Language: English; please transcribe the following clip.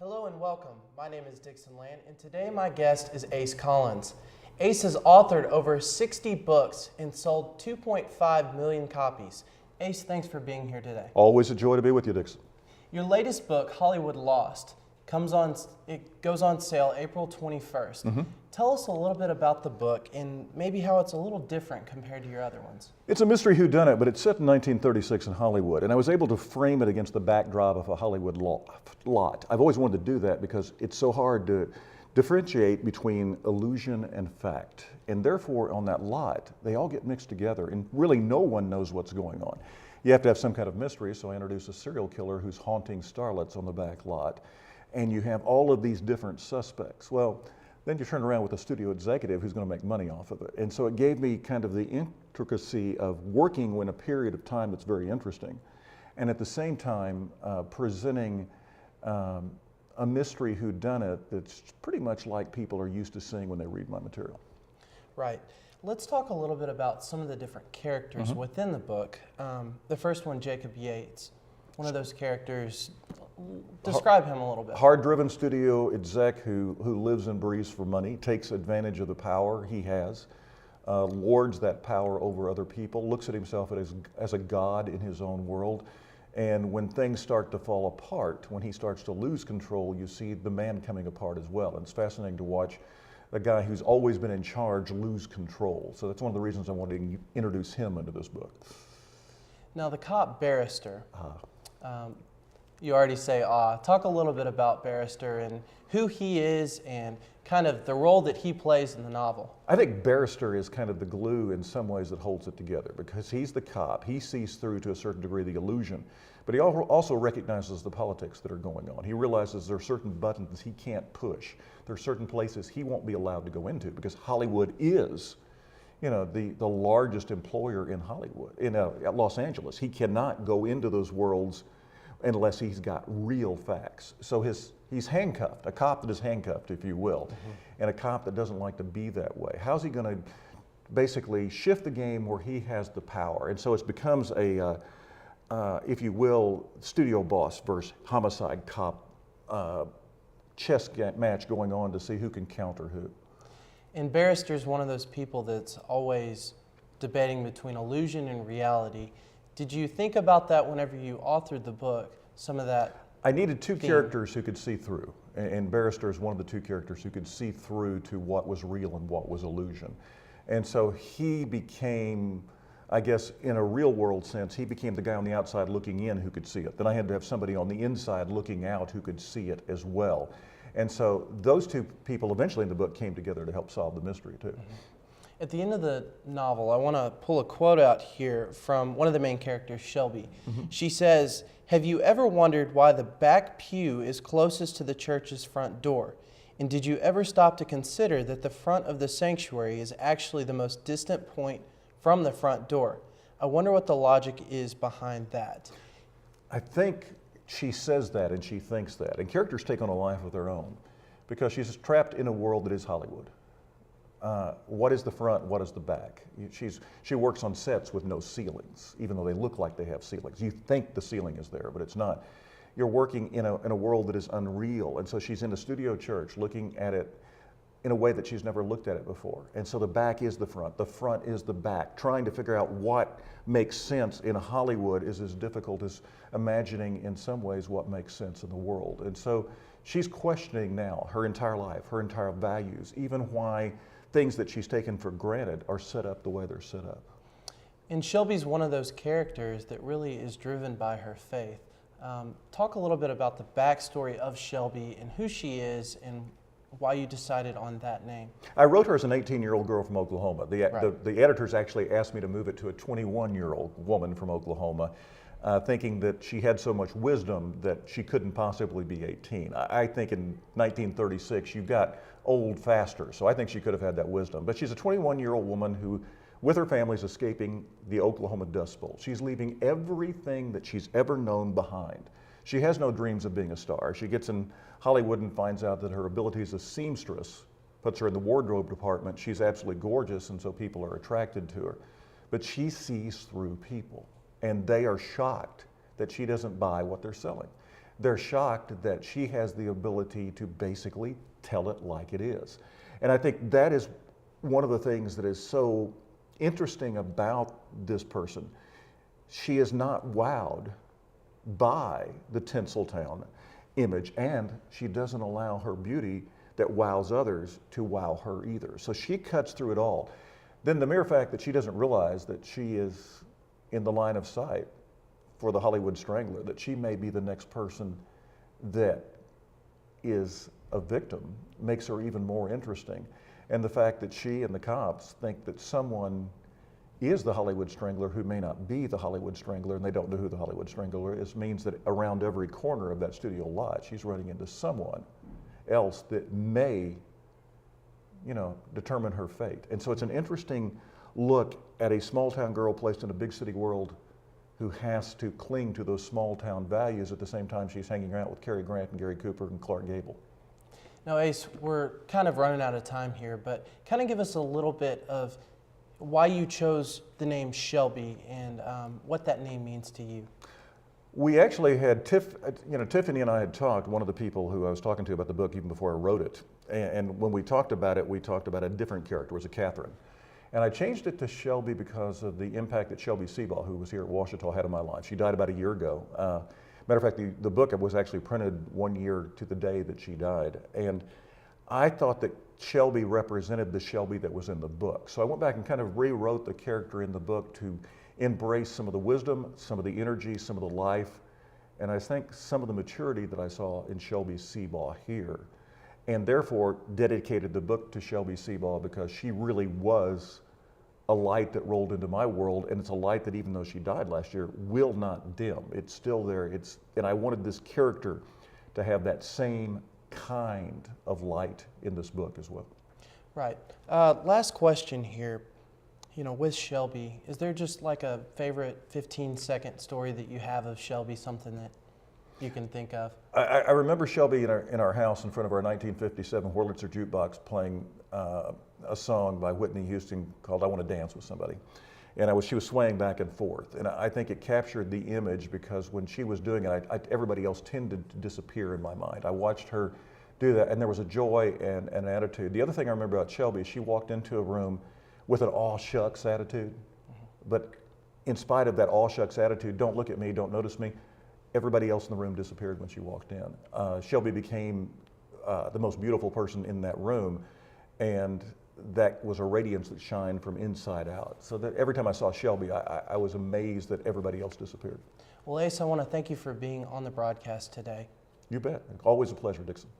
Hello and welcome. My name is Dixon Land, and today my guest is Ace Collins. Ace has authored over 60 books and sold 2.5 million copies. Ace, thanks for being here today. Always a joy to be with you, Dixon. Your latest book, Hollywood Lost, goes on sale April 21st. Tell us a little bit about the book and maybe how it's a little different compared to your other ones. It's a mystery whodunit, but it's set in 1936 in Hollywood, and I was able to frame it against the backdrop of a Hollywood lot. I've always wanted to do that because it's so hard to differentiate between illusion and fact, and therefore on that lot, they all get mixed together, and really no one knows what's going on. You have to have some kind of mystery, so I introduce a serial killer who's haunting starlets on the back lot, and you have all of these different suspects. Well, then you turn around with a studio executive who's going to make money off of it. And so it gave me kind of the intricacy of working in a period of time that's very interesting, and at the same time presenting a mystery whodunit that's pretty much like people are used to seeing when they read my material. Right. Let's talk a little bit about some of the different characters within the book. The first one, Jacob Yates, one of those characters. Describe him a little bit. Hard-driven studio exec who lives and breathes for money, takes advantage of the power he has, lords that power over other people, looks at himself as a god in his own world. And when things start to fall apart, when he starts to lose control, you see the man coming apart as well. And it's fascinating to watch a guy who's always been in charge lose control. So that's one of the reasons I wanted to introduce him into this book. Now, the cop Barrister. You already say, talk a little bit about Barrister and who he is and kind of the role that he plays in the novel. I think Barrister is kind of the glue in some ways that holds it together because he's the cop. He sees through to a certain degree the illusion, but he also recognizes the politics that are going on. He realizes there are certain buttons he can't push. There are certain places he won't be allowed to go into because Hollywood is, the largest employer in Hollywood, in Los Angeles. He cannot go into those worlds unless he's got real facts. So he's handcuffed, a cop that is handcuffed, if you will, and a cop that doesn't like to be that way. How's he going to basically shift the game where he has the power? And so it becomes a, if you will, studio boss versus homicide cop chess match going on to see who can counter who. And Barrister's one of those people that's always debating between illusion and reality. Did you think about that whenever you authored the book, some of that? I needed two characters who could see through, and Barrister is one of the two characters who could see through to what was real and what was illusion. And so he became, I guess, in a real world sense, he became the guy on the outside looking in who could see it. Then I had to have somebody on the inside looking out who could see it as well. And so those two people eventually in the book came together to help solve the mystery too. At the end of the novel, I want to pull a quote out here from one of the main characters, Shelby. She says, "Have you ever wondered why the back pew is closest to the church's front door? And did you ever stop to consider that the front of the sanctuary is actually the most distant point from the front door? I wonder what the logic is behind that." I think she says that and she thinks that. And characters take on a life of their own because she's trapped in a world that is Hollywood. What is the front? What is the back? She works on sets with no ceilings, even though they look like they have ceilings. You think the ceiling is there, but it's not. You're working in a world that is unreal, and so she's in a studio church looking at it in a way that she's never looked at it before. And so the back is the front is the back. Trying to figure out what makes sense in Hollywood is as difficult as imagining in some ways what makes sense in the world. And so she's questioning now her entire life, her entire values, even why things that she's taken for granted are set up the way they're set up. And Shelby's one of those characters that really is driven by her faith. Talk a little bit about the backstory of Shelby and who she is and why you decided on that name. I wrote her as an 18-year-old girl from Oklahoma. The editors actually asked me to move it to a 21-year-old woman from Oklahoma, thinking that she had so much wisdom that she couldn't possibly be 18. I think in 1936 you got old faster, so I think she could have had that wisdom. But she's a 21-year-old woman who, with her family, is escaping the Oklahoma Dust Bowl. She's leaving everything that she's ever known behind. She has no dreams of being a star. She gets in Hollywood and finds out that her ability as a seamstress puts her in the wardrobe department. She's absolutely gorgeous, and so people are attracted to her. But she sees through people, and they are shocked that she doesn't buy what they're selling. they're shocked that she has the ability to basically tell it like it is. And I think that is one of the things that is so interesting about this person. She is not wowed by the Tinseltown image, and she doesn't allow her beauty that wows others to wow her either. So she cuts through it all. Then the mere fact that she doesn't realize that she is in the line of sight for the Hollywood Strangler, that she may be the next person that is a victim, makes her even more interesting. And the fact that she and the cops think that someone is the Hollywood Strangler who may not be the Hollywood Strangler, and they don't know who the Hollywood Strangler is, means that around every corner of that studio lot, she's running into someone else that may, determine her fate. And so it's an interesting look at a small town girl placed in a big city world who has to cling to those small town values at the same time she's hanging out with Cary Grant and Gary Cooper and Clark Gable. Now, Ace, we're kind of running out of time here, but kind of give us a little bit of why you chose the name Shelby and what that name means to you. We actually had Tiffany and I had talked, one of the people who I was talking to about the book even before I wrote it. And when we talked about it, we talked about a different character, it was a Catherine. And I changed it to Shelby because of the impact that Shelby Seabaugh, who was here at Ouachita, had on my life. She died about a year ago. Matter of fact, the book was actually printed 1 year to the day that she died. And I thought that Shelby represented the Shelby that was in the book. So I went back and kind of rewrote the character in the book to embrace some of the wisdom, some of the energy, some of the life, and I think some of the maturity that I saw in Shelby Seabaugh here. And therefore dedicated the book to Shelby Seabaugh because she really was a light that rolled into my world, and it's a light that, even though she died last year, will not dim. It's still there. And I wanted this character to have that same kind of light in this book as well. Right. Last question here. With Shelby, is there just like a favorite 15-second story that you have of Shelby, something that you can think of? I remember Shelby in our house in front of our 1957 Wurlitzer jukebox playing a song by Whitney Houston called "I Want to Dance with Somebody," and she was swaying back and forth, and I think it captured the image because when she was doing it, everybody else tended to disappear in my mind. I watched her do that, and there was a joy and an attitude. The other thing I remember about Shelby is she walked into a room with an aw shucks attitude, but in spite of that aw shucks attitude, don't look at me, don't notice me, everybody else in the room disappeared when she walked in. Shelby became the most beautiful person in that room, and that was a radiance that shined from inside out. So that every time I saw Shelby, I was amazed that everybody else disappeared. Well, Ace, I want to thank you for being on the broadcast today. You bet. Always a pleasure, Dixon.